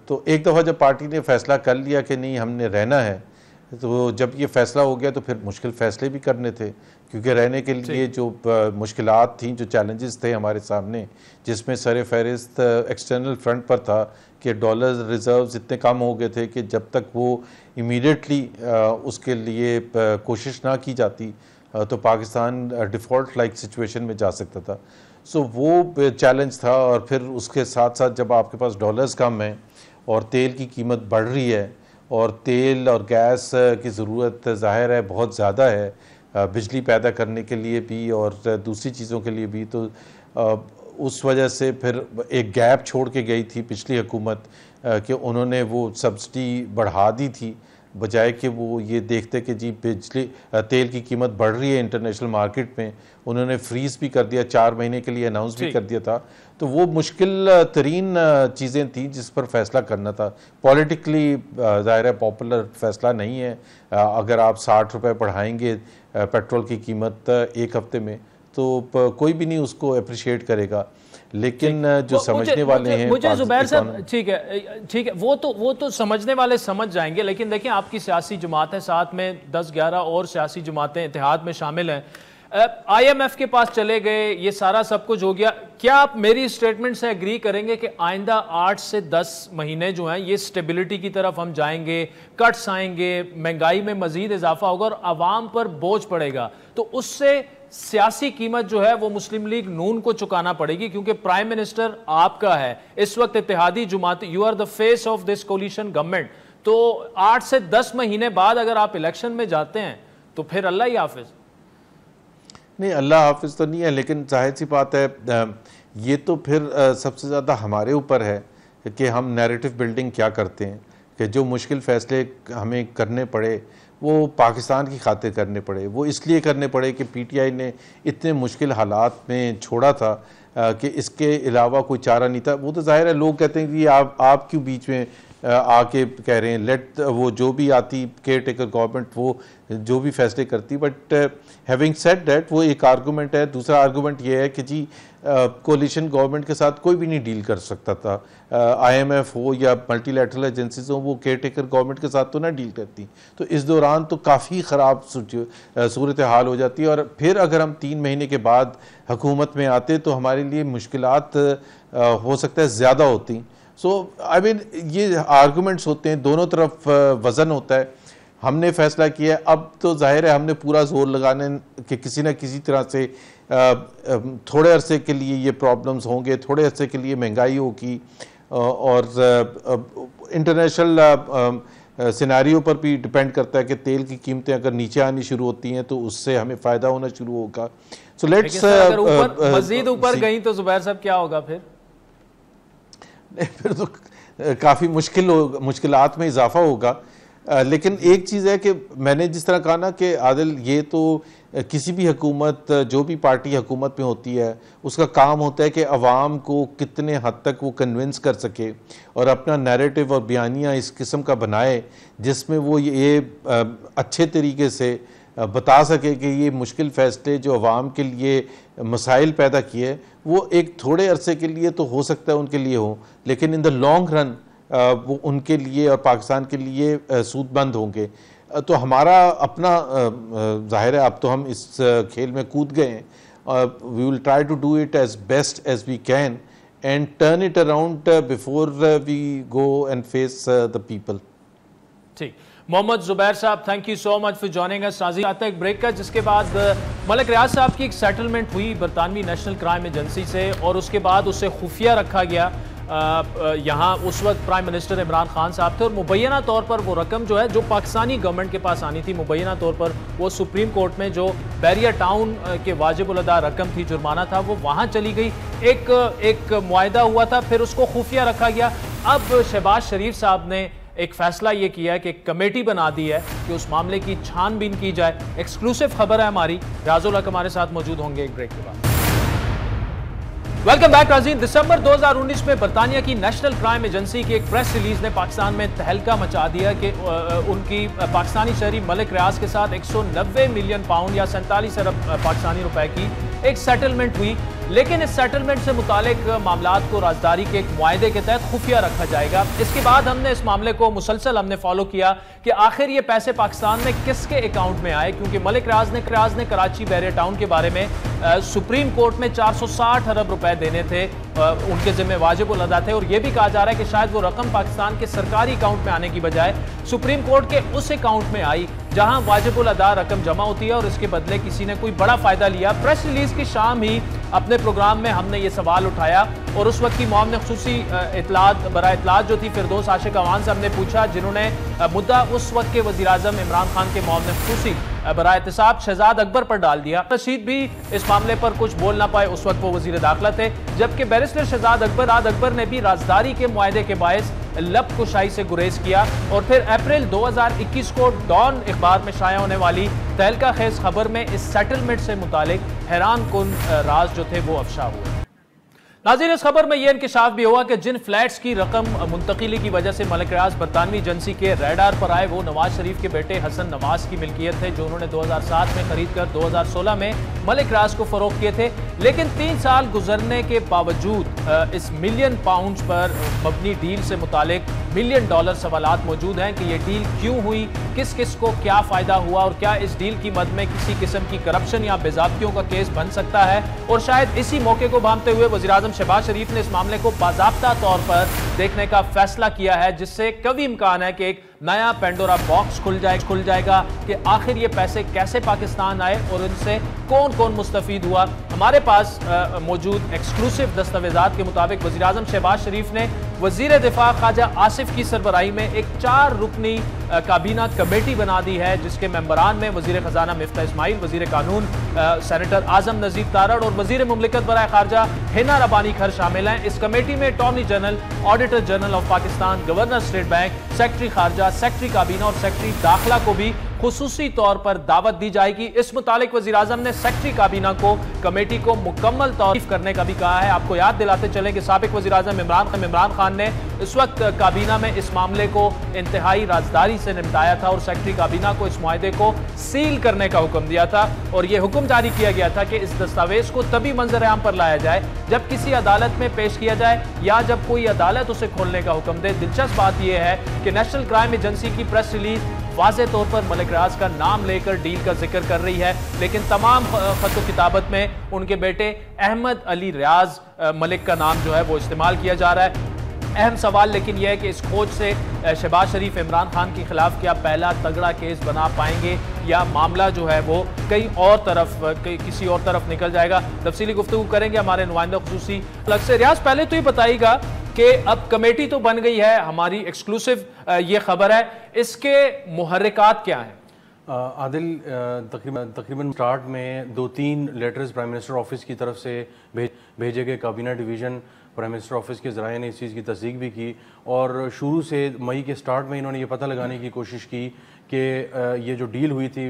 तो एक दफ़ा जब पार्टी ने फैसला कर लिया कि नहीं हमने रहना है, तो जब ये फैसला हो गया तो फिर मुश्किल फ़ैसले भी करने थे, क्योंकि रहने के लिए जो मुश्किलात थी, जो चैलेंजेस थे हमारे सामने, जिसमें सर फहरिस्त एक्सटर्नल फ्रंट पर था कि डॉलर रिजर्व्स इतने कम हो गए थे कि जब तक वो इमीडिएटली उसके लिए कोशिश ना की जाती तो पाकिस्तान डिफ़ॉल्ट लाइक सिचुएशन में जा सकता था। सो वो चैलेंज था। और फिर उसके साथ साथ जब आपके पास डॉलर्स कम हैं और तेल की कीमत बढ़ रही है, और तेल और गैस की ज़रूरत ज़ाहिर है बहुत ज़्यादा है बिजली पैदा करने के लिए भी और दूसरी चीज़ों के लिए भी, तो उस वजह से फिर एक गैप छोड़ के गई थी पिछली हुकूमत कि उन्होंने वो सब्सिडी बढ़ा दी थी, बजाय कि वो ये देखते कि जी बिजली तेल की कीमत बढ़ रही है इंटरनेशनल मार्केट में, उन्होंने फ्रीज़ भी कर दिया, 4 महीने के लिए अनाउंस भी कर दिया था। तो वो मुश्किल तरीन चीज़ें थी जिस पर फैसला करना था। पॉलिटिकली ज़ाहिर है पॉपुलर फैसला नहीं है। अगर आप 60 रुपये बढ़ाएंगे पेट्रोल की कीमत एक हफ्ते में, तो कोई भी नहीं उसको अप्रिशिएट करेगा। लेकिन जो समझने वाले हैं, मुझे ज़ुबैर साहब, ठीक है, वो तो समझने वाले समझ जाएंगे। लेकिन देखिए, आपकी सियासी जमातें साथ में 10-11 और सियासी जमातें इत्तेहाद में शामिल हैं, IMF के पास चले गए, ये सारा सब कुछ हो गया। क्या आप मेरी स्टेटमेंट से एग्री करेंगे कि आइंदा 8 से 10 महीने जो हैं ये स्टेबिलिटी की तरफ हम जाएंगे, कट्स आएंगे, महंगाई में मजीद इजाफा होगा और आवाम पर बोझ पड़ेगा, तो उससे सियासी कीमत जो है वो मुस्लिम लीग नून को चुकाना पड़ेगी, क्योंकि प्राइम मिनिस्टर आपका है इस वक्त, इत्तेहादी जुमात, you are the face of this coalition government. तो 8 से 10 महीने बाद अगर आप इलेक्शन में जाते हैं तो फिर अल्लाह ही हाफिज। नहीं, अल्लाह हाफिज तो नहीं है, लेकिन जाहिर सी बात है ये तो फिर सबसे ज़्यादा हमारे ऊपर है कि हम नैरेटिव बिल्डिंग क्या करते हैं, कि जो मुश्किल फ़ैसले हमें करने पड़े वो पाकिस्तान की खातिर करने पड़े, वो इसलिए करने पड़े कि पीटीआई ने इतने मुश्किल हालात में छोड़ा था कि इसके अलावा कोई चारा नहीं था। वो तो ज़ाहिर है लोग कहते हैं कि आप क्यों बीच में आके कह रहे हैं लेट वो जो भी आती केयर टेकर गवर्नमेंट वो जो भी फैसले करती, बट हैविंग सेड दैट वो एक आर्गूमेंट है। दूसरा आर्गूमेंट ये है कि जी कोलिशन गवर्नमेंट के साथ कोई भी नहीं डील कर सकता था, IMF हो या मल्टीलैटरल एजेंसीज हो, वो केयर टेकर गवर्नमेंट के साथ तो ना डील करती। तो इस दौरान तो काफ़ी ख़राब सूरत हाल हो जाती है, और फिर अगर हम 3 महीने के बाद हुकूमत में आते तो हमारे लिए मुश्किलात हो सकता है ज़्यादा होती। सो आई मीन ये आर्गूमेंट्स होते हैं, दोनों तरफ वज़न होता है। हमने फैसला किया है, अब तो जाहिर है हमने पूरा जोर लगाने कि किसी न किसी तरह से थोड़े अरसे के लिए ये प्रॉब्लम्स होंगे, थोड़े अरसे के लिए महंगाई होगी, और इंटरनेशनल सिनेरियो पर भी डिपेंड करता है कि तेल की कीमतें अगर नीचे आनी शुरू होती हैं तो उससे हमें फ़ायदा होना शुरू होगा। सो लेट्स मज़ीद ऊपर गई तो जुबैर साहब क्या होगा फिर? फिर तो काफ़ी मुश्किलात में इजाफा होगा। लेकिन एक चीज़ है कि मैंने जिस तरह कहा ना कि आदिल, ये तो किसी भी हुकूमत, जो भी पार्टी हुकूमत में होती है, उसका काम होता है कि अवाम को कितने हद तक वो कन्विंस कर सके और अपना नैरेटिव और बयानिया इस किस्म का बनाए जिसमें वो ये अच्छे तरीके से बता सके कि ये मुश्किल फ़ैसले जो अवाम के लिए मसाइल पैदा किए वो एक थोड़े अरसे के लिए तो हो सकता है उनके लिए हो, लेकिन इन द लॉन्ग रन वो उनके लिए और पाकिस्तान के लिए सूदमंद होंगे। तो हमारा अपना जाहिर है अब तो हम इस खेल में कूद गए हैं, we will try to do it as best as we can and turn it around before we go and face the people. ठीक, Mohammad Zubair sahab, thank you so much for joining us. नाज़रीन, आता है एक ब्रेक का, जिसके बाद मलिक रियाज साहब की एक सेटलमेंट हुई बरतानवी नेशनल क्राइम एजेंसी से, और उसके बाद उसे खुफिया रखा गया। यहाँ उस वक्त प्राइम मिनिस्टर इमरान खान साहब थे, और मुबैना तौर पर वो रकम जो है जो पाकिस्तानी गवर्नमेंट के पास आनी थी, मुबैना तौर पर वो सुप्रीम कोर्ट में जो बैरियर टाउन के वाजिब उल अदा रकम थी, जुर्माना था, वो वहाँ चली गई। एक मुआहदा हुआ था, फिर उसको खुफिया रखा गया। अब शहबाज शरीफ साहब ने एक फैसला ये किया है कि एक कमेटी बना दी है कि उस मामले की छानबीन की जाए। एक्सक्लूसिव खबर है हमारी, रियाजुल हक हमारे साथ मौजूद होंगे एक ब्रेक के बाद। वेलकम बैक नाज़रीन। दिसंबर 2019 में बरतानिया की नेशनल क्राइम एजेंसी की एक प्रेस रिलीज ने पाकिस्तान में तहलका मचा दिया कि उनकी पाकिस्तानी शहरी मलिक रियाज के साथ 190 मिलियन पाउंड या 47 अरब पाकिस्तानी रुपए की एक सेटलमेंट हुई। लेकिन इस सेटलमेंट से मुतालिक मामलात को राजदारी के एक मुआहदे के तहत खुफिया रखा जाएगा। इसके बाद हमने इस मामले को मुसलसल फॉलो किया कि आखिर ये पैसे पाकिस्तान में किसके अकाउंट में आए, क्योंकि मलिक रियाज ने कराची बैरियर टाउन के बारे में सुप्रीम कोर्ट में 460 अरब रुपए देने थे, उनके जिम्मे वाजिब उल अदा थे, और यह भी कहा जा रहा है कि शायद वो रकम पाकिस्तान के सरकारी अकाउंट में आने की बजाय सुप्रीम कोर्ट के उस अकाउंट में आई जहां वाजिब उल अदा रकम जमा होती है, और इसके बदले किसी ने कोई बड़ा फायदा लिया। प्रेस रिलीज की शाम ही अपने प्रोग्राम में हमने ये सवाल उठाया, और उस वक्त की मुआवन खुसूसी इतलात जो थी फिरदौस आशिक अवान से हमने पूछा, जिन्होंने मुद्दा उस वक्त के वज़ीर आज़म इमरान खान के मुआवन खुसूसी बराए एहतिसाब शहजाद अकबर पर डाल दिया। रशीद भी इस मामले पर कुछ बोल ना पाए, उस वक्त वो वज़ीर दाखिला थे, जबकि बैरिस्टर शहजाद अकबर ने भी राजदारी के मुआहदे के बायस लब कुशाई से गुरेज किया, और फिर अप्रैल 2021 को डॉन अखबार में शाया होने वाली तहलका खेज खबर में इस सेटलमेंट से मुतालिक हैरान कुन राज जो थे वो अफशा हुए। नाज़रीन, इस खबर में यह इंकशाफ भी हुआ कि जिन फ्लैट्स की रकम मुंतकिली की वजह से मलिक रियाज बरतानवी एजेंसी के रडार पर आए वो नवाज शरीफ के बेटे हसन नवाज की मिल्कियत थे, जो उन्होंने 2007 में खरीद कर 2016 में मलिक रियाज को फरोख्त किए थे। लेकिन 3 साल गुजरने के बावजूद इस मिलियन पाउंड्स पर मबनी डील से मुतालिक $मिलियन सवालात मौजूद हैं कि यह डील क्यों हुई, किस किस को क्या फ़ायदा हुआ, और क्या इस डील की मद में किसी किस्म की करप्शन या बेज़ाब्तियों का केस बन सकता है। और शायद इसी मौके को भांपते हुए वज़ीर आज़म शहबाज शरीफ ने इस मामले को बाज़ाब्ता तौर पर देखने का फैसला किया है, जिससे कभी इम्कान है कि एक नया पेंडोरा बॉक्स खुल जाएगा कि आखिर ये पैसे कैसे पाकिस्तान आए और इनसे कौन कौन मुस्तफीद हुआ। हमारे पास मौजूद एक्सक्लूसिव दस्तावेजात के मुताबिक वज़ीर आज़म शहबाज शरीफ ने वज़ीर दिफा ख्वाजा आसिफ की सरबराही में एक 4 रुकनी काबीना कमेटी बना दी है, जिसके मेंबरान में वज़ीर ख़जाना मिफ्ता इस्माइल, वज़ीर कानून सेनेटर आज़म नज़ीर तारड़ और वज़ीर मुमलिकत बराए खारजा हिना रबानी खर शामिल हैं। इस कमेटी में attorney general, auditor general of Pakistan, governor State Bank, secretary खारजा, सेक्रेटरी काबीना और सेक्रेटरी दाखिला को भी खुसूसी तौर पर दावत दी जाएगी। इस मुतालिक वज़ीर-ए-आज़म ने सेक्रेटरी काबीना को कमेटी को मुकम्मल तौर करने का भी कहा है। आपको याद दिलाते चलें कि साबिक वज़ीर-ए-आज़म इमरान खान ने इस वक्त काबीना में इस मामले को इंतहाई राजदारी से निपटाया था और सेक्रेटरी काबीना को इस मुआहदे को सील करने का हुक्म दिया था और यह हुक्म जारी किया गया था कि इस दस्तावेज को तभी मंजर आम पर लाया जाए जब किसी अदालत में पेश किया जाए या जब कोई अदालत उसे खोलने का हुक्म दे। दिलचस्प बात यह है कि नेशनल क्राइम एजेंसी की प्रेस रिलीज वाज़ेह तौर पर मलिक रियाज का नाम लेकर डील का जिक्र कर रही है, लेकिन तमाम खत किताबत में उनके बेटे अहमद अली रियाज मलिक का नाम जो है वो इस्तेमाल किया जा रहा है। अहम सवाल लेकिन यह है कि इस खोज से शहबाज शरीफ इमरान खान के खिलाफ क्या पहला तगड़ा केस बना पाएंगे या मामला जो है वो किसी और तरफ निकल जाएगा। तफसीली गुफ्तगू करेंगे हमारे नुमाइंदा खुसूसी अलग से। रियाज, पहले तो ये बताइएगा कि अब कमेटी तो बन गई है, हमारी एक्सक्लूसिव ये खबर है, इसके मुहर्रिकात क्या हैं? आदिल, तकरीबन स्टार्ट में 2-3 लेटर्स प्राइम मिनिस्टर ऑफिस की तरफ से भेजे गए। काबीना डिवीज़न प्राइम मिनिस्टर ऑफिस के ज़राए ने इस चीज़ की तस्दीक भी की और शुरू से मई के स्टार्ट में इन्होंने ये पता लगाने की कोशिश की कि ये जो डील हुई थी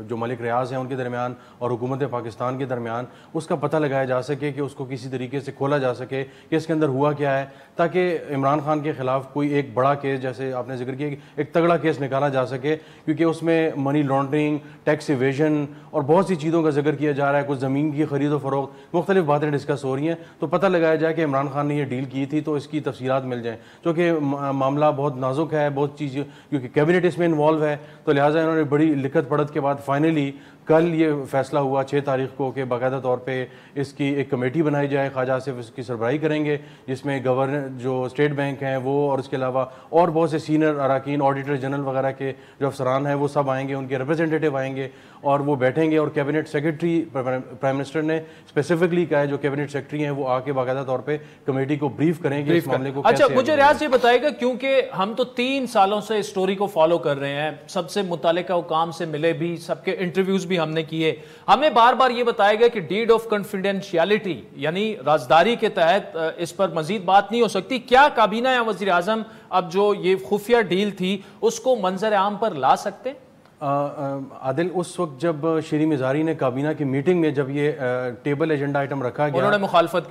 जो मलिक रियाज हैं उनके दरमियान और हुकूमत पाकिस्तान के दरमियान, उसका पता लगाया जा सके कि उसको किसी तरीके से खोला जा सके कि इसके अंदर हुआ क्या है, ताकि इमरान खान के ख़िलाफ़ कोई एक बड़ा केस, जैसे आपने जिक्र किया, एक तगड़ा केस निकाला जा सके, क्योंकि उसमें मनी लॉन्ड्रिंग, टैक्स इवेजन और बहुत सी चीज़ों का जिक्र किया जा रहा है। कुछ ज़मीन की खरीदो फरोख्त, मुख्तलिफ बातें डिस्कस हो रही हैं, तो पता लगाया जाए कि इमरान खान ने यह डील की थी तो इसकी तफसीलात मिल जाएँ, क्योंकि मामला बहुत नाजुक है, बहुत चीज़, क्योंकि कैबिनेट इसमें इन्वॉल्व है, तो लिहाजा इन्होंने बड़ी लिखत पढ़त के बाद फाइनली कल ये फैसला हुआ 6 तारीख को कि बाकायदा तौर पे इसकी एक कमेटी बनाई जाए। ख्वाजा आसिफ इसकी सरबराही करेंगे, जिसमें गवर्नर जो स्टेट बैंक हैं वो और इसके अलावा और बहुत से सीनियर अराकीन, ऑडिटर जनरल वगैरह के जो अफसरान हैं वो सब आएंगे, उनके रिप्रेजेंटेटिव आएंगे और वो बैठेंगे। और कैबिनेट सेक्रेटरी, प्राइम मिनिस्टर ने स्पेसिफिकली कहा है जो कैबिनेट सेक्रेटरी हैं वो आके बाकायदा तौर पर कमेटी को ब्रीफ करेंगे इस मामले को। अच्छा, मुझे रियाज ये बताएगा, क्योंकि हम तो 3 सालों से इस स्टोरी को फॉलो कर रहे हैं, सबसे मुतालिका हुकाम से मिले भी, सबके इंटरव्यूज भी हमने किए, हमें बार बार ये बताया गया कि डीड ऑफ कॉन्फिडेंशियलिटी यानी राजदारी के तहत इस पर मजीद बात नहीं हो सकती। क्या काबीना या वजीर आजम अब जो ये खुफिया डील थी उसको मंजर आम पर ला सकते? आदिल, उस वक्त जब श्री मिजारी ने काबीना की मीटिंग में जब ये टेबल एजेंडा आइटम रखा गया, उन्होंने मुखालफत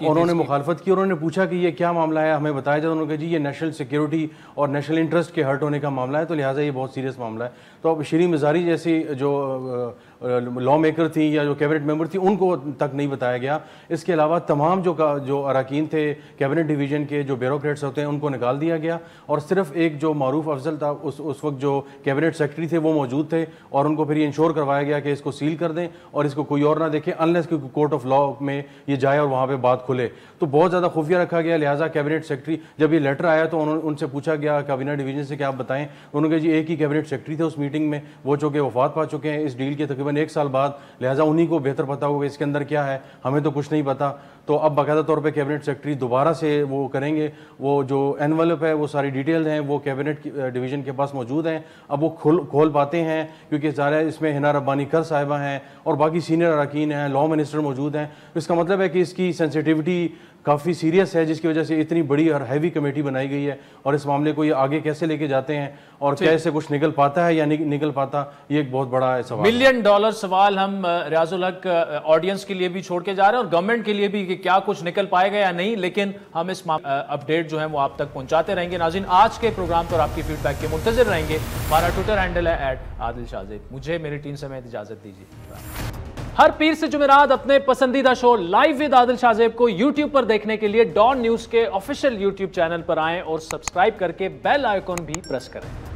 की, उन्होंने पूछा कि ये क्या मामला है, हमें बताया जाए। उन्होंने कहा जी ये नेशनल सिक्योरिटी और नेशनल इंटरेस्ट के हर्ट होने का मामला है, तो लिहाजा ये बहुत सीरियस मामला है। तो अब श्री मिजारी जैसी जो लॉ मेकर थी या जो कैबिनेट मेंबर थी उनको तक नहीं बताया गया। इसके अलावा तमाम जो अरकान थे कैबिनेट डिवीज़न के, जो ब्यूरोक्रेट्स होते हैं, उनको निकाल दिया गया और सिर्फ एक जो मारूफ अफजल था उस वक्त जो कैबिनेट सेक्रेटरी थे वो मौजूद थे और उनको फिर ये इंश्योर करवाया गया कि इसको सील कर दें और इसको कोई और ना देखे अनलेस कि कोर्ट ऑफ लॉ में ये जाए और वहाँ पर बात खुले। तो बहुत ज़्यादा खुफिया रखा गया। लिहाजा कैबिनेट सेक्रेटरी, जब ये लेटर आया तो उनसे पूछा गया काबीना डिवीज़न से कि आप बताएं, उन्होंने कहा जी एक ही कैबिनेट सेक्रेटरी थे उस मीटिंग में, वो चूँकि वफात पा चुके हैं इस डील के तकरीबन 1 साल बाद, लिहाजा उन्हीं को बेहतर पता होगा इसके अंदर क्या है, हमें तो कुछ नहीं पता। तो अब बाकायदा तौर पे कैबिनेट सेक्रेटरी दोबारा से वो करेंगे, वो जो एनवलप है वो सारी डिटेल्स हैं वो कैबिनेट डिवीज़न के पास मौजूद हैं। अब वो खोल पाते हैं क्योंकि ज़ाहिर इसमें हिना रब्बानी कर साहिबा हैं और बाकी सीनियर अरकान हैं, लॉ मिनिस्टर मौजूद हैं। इसका मतलब है कि इसकी सेंसिटिविटी काफ़ी सीरियस है, जिसकी वजह से इतनी बड़ी और हैवी कमेटी बनाई गई है और इस मामले को ये आगे कैसे लेके जाते हैं और क्या इससे कुछ निकल पाता है या नहीं निकल पाता, ये एक बहुत बड़ा सवाल, $1 मिलियन सवाल हम रियाजुल हक ऑडियंस के लिए भी छोड़ के जा रहे हैं और गवर्नमेंट के लिए भी कि क्या कुछ निकल पाएगा या नहीं, लेकिन हम इस अपडेट जो है वो आप तक पहुंचाते रहेंगे। नाज़रीन, आज के प्रोग्राम पर आपकी फीडबैक के मुंतज़िर रहेंगे। हमारा ट्विटर हैंडल है @आदिल मुझे मेरी टीम समेत इजाजत दीजिए। हर पीर से जुमेरात अपने पसंदीदा show live with Adil Shahzeb को YouTube पर देखने के लिए डॉन न्यूज के ऑफिशियल YouTube चैनल पर आएं और सब्सक्राइब करके बेल आइकॉन भी प्रेस करें।